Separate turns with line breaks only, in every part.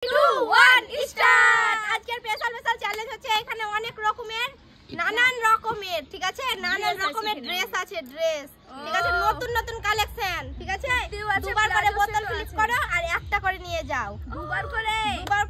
2 1 start. আজকের special challenge হচ্ছে এখানে অনেক রকমের নানান রকমের ঠিক আছে নানান রকমের ড্রেস আছে ঠিক আছে নতুন নতুন কালেকশন ঠিক আছে দুবার করে বোতল ফ্লিপ করো আর একটা করে নিয়ে যাও দুবার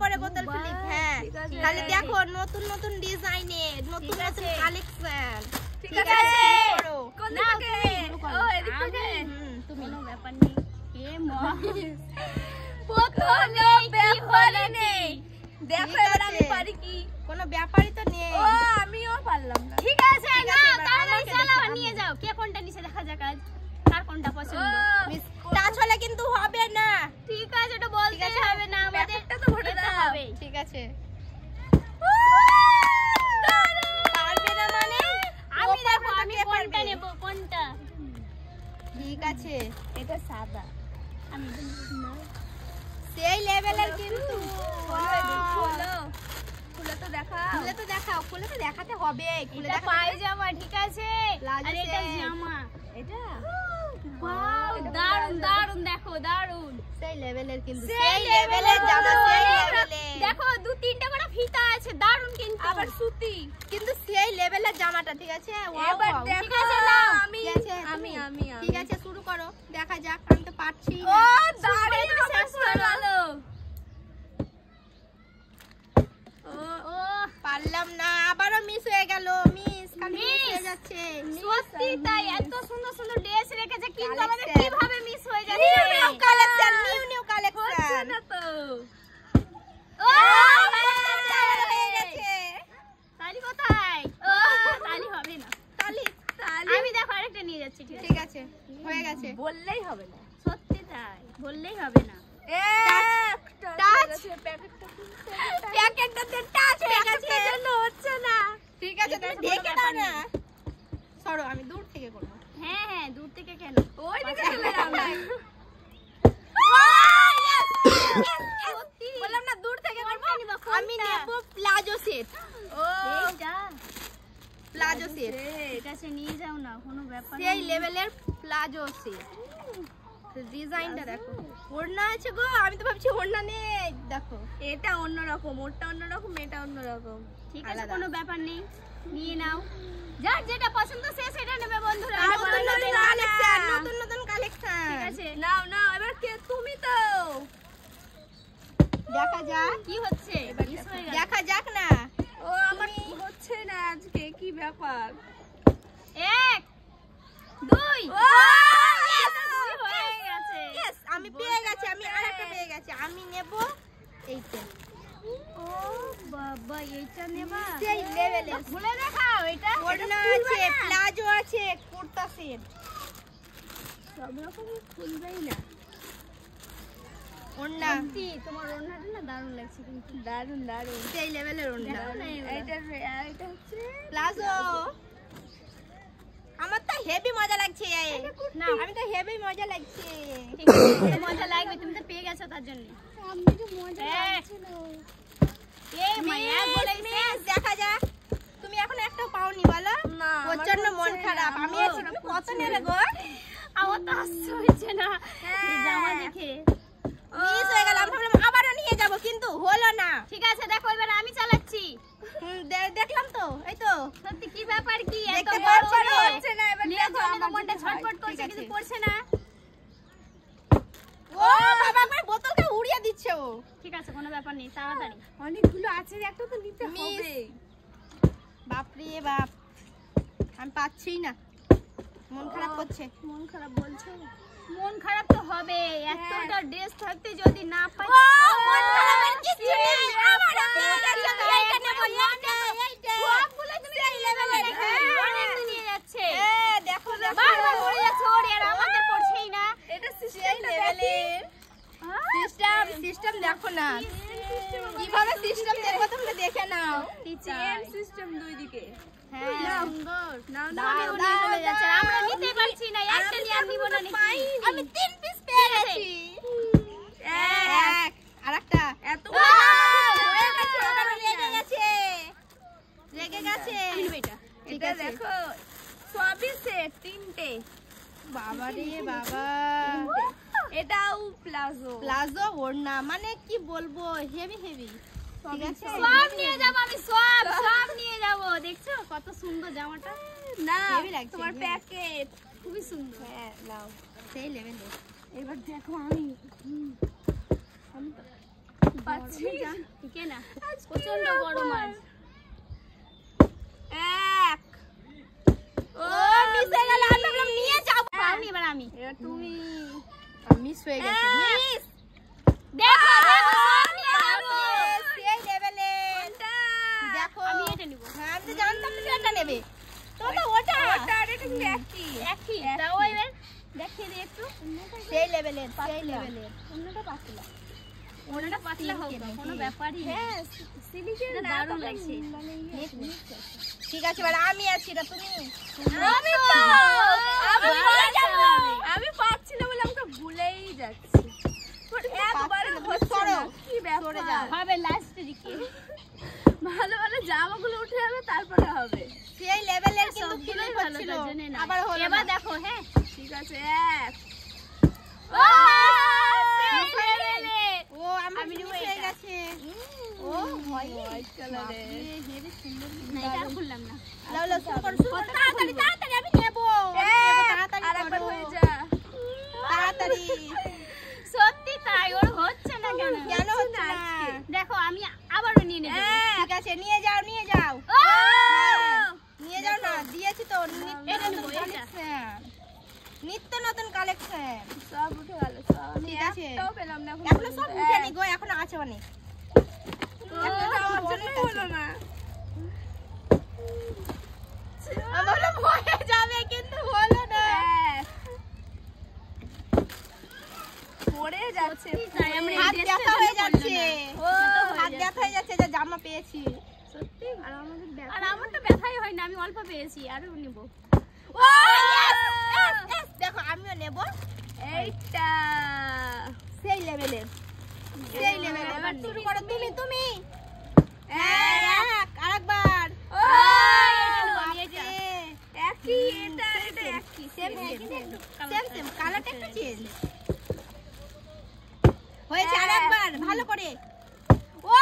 করে বোতল ফ্লিপ হ্যাঁ তাহলে দেখো নতুন নতুন ডিজাইনে নতুন নতুন কালেকশন ঠিক আছে কোন দিকে ও এদিক থেকে তুমি কোনো ব্যাপার নেই এ মা প্রথমে ব্যাপারই নেই দেখো এবার আমি পারি কি কোনো ব্যাপারই তো নেই ও আমিও পারলাম না ঠিক আছে নাও তাড়াতাড়ি চালাও নিয়ে যাও কে কোনটা নিচে দেখা যাক আজ কার কোনটা পছন্দ টাচ হলে কিন্তু হবে না ঠিক আছে এটা বলতে হবে না আমাদের একটা তো ভোট দাও হবে ঠিক আছে পারবে না মানে আমি দেখো আমি কোনটা নেব কোনটা ঠিক আছে এটা সাদা আমি সেই লেভেলের কিন্তু খুলে তো দেখাও খুলে তো দেখাতে হবে খুলে দেখা পায়জামা ঠিক আছে আর এটা জামা এটা ওয়াও দারুন দারুন দেখো দারুন সেই লেভেলের কিন্তু সেই লেভেলের জামা সেই লেভেলের দেখো দু তিনটা করে ফিতা আছে দারুন কিন্তু আবার সুতি কিন্তু সেই লেভেলের জামাটা ঠিক আছে এবার দেখো আমি ঠিক আছে শুরু করো দেখা যাক আমি তো পারছি না ও দাঁড়িয়ে শেষ হয়ে গেল ও পারলাম না আবারও মিস হয়ে গেল মিস হয়ে যাচ্ছে সত্যি তাই এত সুন্দর সুন্দর ড্রেস রেখেছে কিন্তু আমাদের কিভাবে মিস হয়ে যাচ্ছে নিউ কালেকশন হচ্ছে না তো ও হয়ে গেছে তালি কোথায় ও তালি হবে না তালি আমি দেখো আরেকটা নিয়ে যাচ্ছি ঠিক আছে হয়ে গেছে বললেই হবে না সত্যি তাই বললেই হবে না ঠিক আছে তুমি দেখে দাও না সরো আমি দূর থেকে করব হ্যাঁ হ্যাঁ দূর থেকে কেন ওই দিকে চলে যাও না বললাম না দূর থেকে করব আমি নেব প্লাজো সেট ও এইটা প্লাজো সেট ঠিক আছে নিয়ে যাও না কোনো ব্যাপার না সেই লেভেলের প্লাজো সেট ডিজাইনটা দেখো ওড়না আছে গো আমি তো ভাবছি ওড়না নেই দেখো এটা অন্য রকম ওটা অন্য রকম এটা অন্য রকম ঠিক আছে কোনো ব্যাপার নেই নিয়ে নাও যার যেটা পছন্দ সে সেটা নেবে বন্ধুরা নতুন নতুন কালেকশন ঠিক আছে নাও নাও এবার কে তুমি তো দেখা যাক কি হচ্ছে দেখা যাক না ও আমার হচ্ছে না আজকে কি ব্যাপার 1 2 ও আমি পেয়ে গেছি আমি আরেকটা পেয়ে গেছি আমি নেব এইটা ও বাবা এইটা নেবা সেই লেভেলে খুলে দেখাও এটা ওড়না আছে প্লাজো আছে কুর্তা সেট সব রকম খুলবেই না ওড়না কি তোমার ওড়নাটা না দারুণ লাগছে কিন্তু দারুণ সেই লেভেলের ওড়না এটা হচ্ছে প্লাজো আমার তো হেভি মজা লাগছে না আমি তো হেভি মজা লাগছে ঠিক আছে মজা লাগবে তুমি তো পেয়ে গেছো তার জন্য আমি তো মজা লাগছিল এই মায়া বলেইছে দেখা যাক তুমি এখন একটা পাওনি বলো না ওর জন্য মন খারাপ আমি আছি তুমি কত নেবে গো আমার তো হাসি হচ্ছে না এই জামা দেখে মিস হয়ে গেল আমি ভাবলাম আবারও নিয়ে যাব কিন্তু হলো না ঠিক আছে দেখো এবার আমি চালাচ্ছি দেখলাম তো এই তো সত্যি কি ব্যাপার কি এত বড় হচ্ছে না এবার দেখো আমার মনটা ছটফট করছে কিন্তু পড়ছে না ও বাবা আমার বোতলটা উড়িয়ে দিচ্ছে ও ঠিক আছে কোনো ব্যাপার নেই তাড়াতাড়ি অনেকগুলো আছে একটা তো নিতে হবে বাপ রে বাপ আমি পাচ্ছি না মন খারাপ করছে মন খারাপ বলছো মন খারাপ তো হবে এতটা ড্রেস থাকতে যদি না পাই মন খারাপের কিছু নেই আমার এইটা নেব এইটা সবগুলো তুমি এই লেভেলে অনেক নিয়ে যাচ্ছে দেখো বারবার পড়ে যাচ্ছে ওর আর আমাদের পড়ছেই না এটা সিস্টেম লেভেলের সিস্টেম দেখো না কিভাবে সিস্টেম দেখো তোমরা দেখে নাও চেন সিস্টেম দুই দিকে হ্যাঁ সুন্দর নাও চলে যাচ্ছে আমরা নিতে পারছি না একটা নিয়ে আর নিব না আমি 3 পিস পেয়ে গেছি এক আরেকটা এত রেগে গেছে এটা দেখো সবই সেট 3টে বাবা রে বাবা এটাও প্লাজো ওড়না মানে কি বলবো, হেভি হেভি। ঠিক আছে,
সব নিয়ে যাব আমি, সব নিয়ে যাব। দেখছো কত সুন্দর জামাটা?
না হেভি লাগছে
তোমার প্যাকেট খুবই সুন্দর।
হ্যাঁ নাও, সেই লেভেলে।
এবার দেখো আমি পাচ্ছি ঠিক না, প্রচন্ড গরম আজ।
এক ও মিস হয়ে গেল, আমি ভাবলাম নিয়ে যাব।
পাওনি, এবার আমি।
এবার তুমি। মিস হয়ে গেছে, মিস।
দেখো
সেই লেভেলে। দেখো
আমি এটা নিব।
হ্যাঁ, আমি তো জানতাম তুমি এটা নেবে। তো ওটা
আর এটা কিন্তু একই দাও। এবার দেখিয়ে দিই একটু।
সেই লেভেলের, সেই লেভেলের।
অন্যটা পাতলা, ওটা পাতলা হোক না, কোনো ব্যাপারই না।
হ্যাঁ,
সিলিকের দারুণ লাগছে।
ঠিক আছে, এবার আমি আছি, এটা তুমি।
আমি তো আমি পাচ্ছি না বলে আমাকে ভুলেই যাচ্ছি। একবারে হচ্ছে না, কি ব্যাপার? হবে লাস্টের দিকে। ভালো ভালো জামাগুলো উঠে যাবে, তারপরে হবে।
সেই লেভেলের কিন্তু ফিল হচ্ছিল। আবার হলো।
এবার দেখো। হ্যাঁ ঠিক আছে, এক।
ও আমি মিস হয়ে গেছে। ও হোয়াইট কালারের, হেভি সুন্দর।
না এটা খুললাম না।
লাও লাও, শুরু করো, শুরু করো। তাড়াতাড়ি তাড়াতাড়ি, আমি নেব। তাড়াতাড়ি
আরেকবার হয়ে যা,
তাড়াতাড়ি।
সত্যি তাই, ওর হচ্ছে না কেন?
কেন হচ্ছে না?
দেখো আমি আবারও নিয়ে নেব।
ঠিক আছে, নিয়ে যাও, নিয়ে যাও। নিয়ে যাও না, দিয়েছি তো।
এটা নেব, এটা।
নিত্য নতুন কালেকশন
সব উঠে গেল, সব।
ঠিক আছে,
একটাও পেলাম না
এখনো সব উঠেনি গো, এখনো আছে অনেক।
আমার জন্যই হলো না।
আমার হয়ে যাবে, কিন্তু হলো না।
পড়ে যাচ্ছে, তাই আমরা
হাত ব্যথা হয়ে যাচ্ছে।
ও
হাত ব্যথা হয়ে যাচ্ছে, যে জামা পেয়েছি।
সত্যি। আর আমার তো ব্যথাই হয় না, আমি অল্প পেয়েছি, আরো নিব।
ও দেখো, আমিও নেব
এইটা।
সেই লেভেলের, সেই লেভেলের। এবার শুরু করো তুমি, তুমি। আরেকবার।
একই, এটা একই,
সেম সেম, কালারটা একটু চেঞ্জ হয়েছে। আরেকবার ভালো করে। ও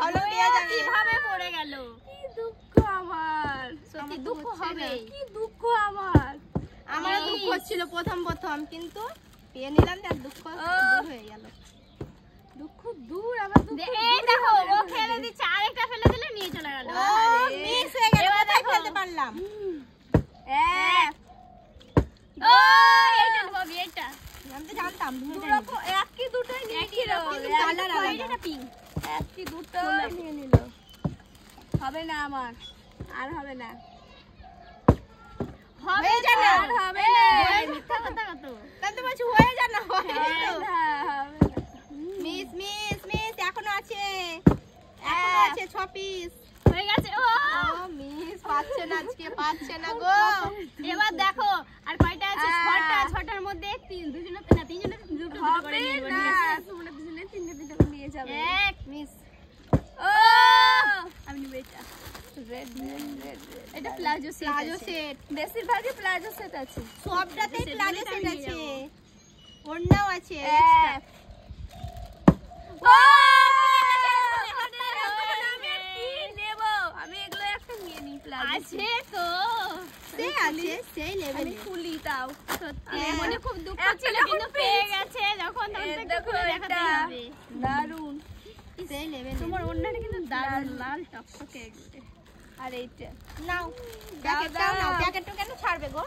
ভালো পেয়ে যাবে।
কিভাবে পড়ে গেল? কি দুঃখ আমার, সত্যি দুঃখ হবে। কি দুঃখ আমার,
আমারও দুঃখ হচ্ছিল প্রথম প্রথম, কিন্তু পেয়ে নিলাম, তার দুঃখ দূর হয়ে গেল।
দুঃখ দূর, আবার দুঃখ। এই দেখো, ও ফেলে দিচ্ছে, আরেকটা ফেলে দিলে নিয়ে চলে গেল।
মিস হয়ে গেল, কোথায় ফেলতে পারলাম?
এক। ও এইটা হবে, এটা
আমি তো জানতাম
একই দুটোই নিয়ে নিল।
কালার আলাদা।
এটা পিঙ্ক। একই দুটো নিয়ে নিল। হবে না আমার, আর হবে না।
হয়ে যায় না,
আর হবে না।
মিথ্যা কথা কত। তাই তো বলছি হয়ে যায় না, হবে না। মিস মিস মিস, এখনো আছে, এখনো আছে 6 পিস।
হয়ে গেছে। ও
মিস পাচ্ছে না, আজকে পাচ্ছে না গো।
এবার দেখো আর কয়টা আছে? 6টার মধ্যে দুজনে না, তিনজনে দুটো করে নিয়ে নেব। ঠিক আছে, তোমরা দুজনে তিনটে করে নিয়ে যাবে। এক
মিস।
ও আমি নেব এটা। রেড রেড, এটা প্লাজো সেট।
প্লাজো সেট,
বেশিরভাগই প্লাজো সেট আছে।
সবটাতেই প্লাজো সেট আছে, ওড়নাও আছে।
ও আমি এগুলো একটা নিয়ে নিই। প্লাজো আছে তো,
সেই আছে, সেই লেভেলে।
খুলি তাও। সত্যি মনে খুব দুঃখ ছিল, কিন্তু পেয়ে গেছে যখন, তখন দেখো দেখাতে হবে। দারুন,
সেই লেভেলে।
তোমার ওড়নাটা কিন্তু দারুন, লাল টকটকে। আর এইটা
নাও, প্যাকেটটাও নাও। প্যাকেটটা কেন ছাড়বে গো?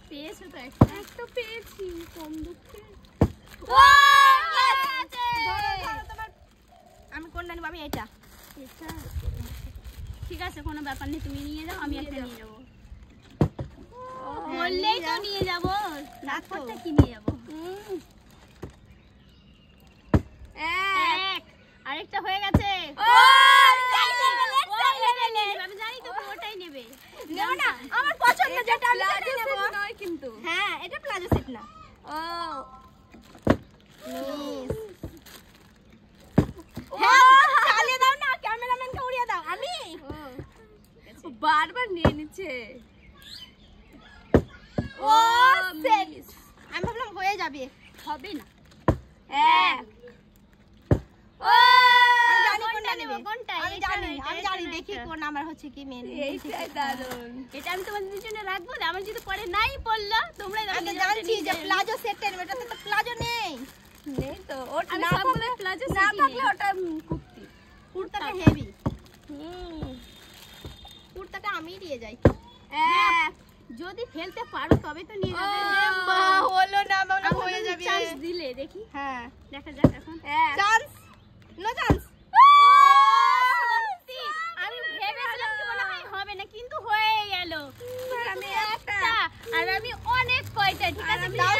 পেয়েছো তো একটা পেয়েছি, কম দুঃখে। ও আছে,
তোমার আমি কোনটা নিব? আমি এটা।
এটা ঠিক আছে, কোনো ব্যাপার নেই, তুমি নিয়ে যাও, আমি একটা নিয়ে যাবো। বললেই তো নিয়ে যাবো, না করতে কি নিয়ে যাবো। এক, আরেকটা হয়ে গেছে। আমি জানি তো ওটাই নেবে।
নেব না, আমার পছন্দ যেটা আমি সেটাই নেব।
নয় কিন্তু।
হ্যাঁ, এটা প্লাজো সেট না।
ও
মিস। চালিয়ে দাও না, ক্যামেরাম্যানকে উড়িয়ে দাও। আমি
বারবার নিয়ে নিচ্ছে।
ও সেট, আমি ভাবলাম হয়ে যাবে।
হবে না।
আমি জানি দেখি কোন আমার হচ্ছে কি মেন।
এইটাই দারুন। এটা আমি তোমাদের জন্য রাখবো, আমার যদি পরে নাই পড়লো তোমরা
জানছি যে প্লাজো সেটের, এটাতে তো প্লাজো নেই।
নেই তো, ওটা না থাকলে প্লাজো না থাকলে ওটা কুর্তি।
কুর্তাটা হেভি। কুর্তাটা আমি দিয়ে যাই।
যদি ফেলতে পারো তবে তো নিয়ে যাবে।
হলো না, বাবা হয়ে যাবে।
চান্স দিলে দেখি।
হ্যাঁ
দেখা যাক এখন।
Chance no chance.
আমি ভেবেছিলাম কি মনে হয় হবে না, কিন্তু হয়ে গেল। আমি একটা আর আমি অনেক কয়টা, ঠিক আছে?
দাও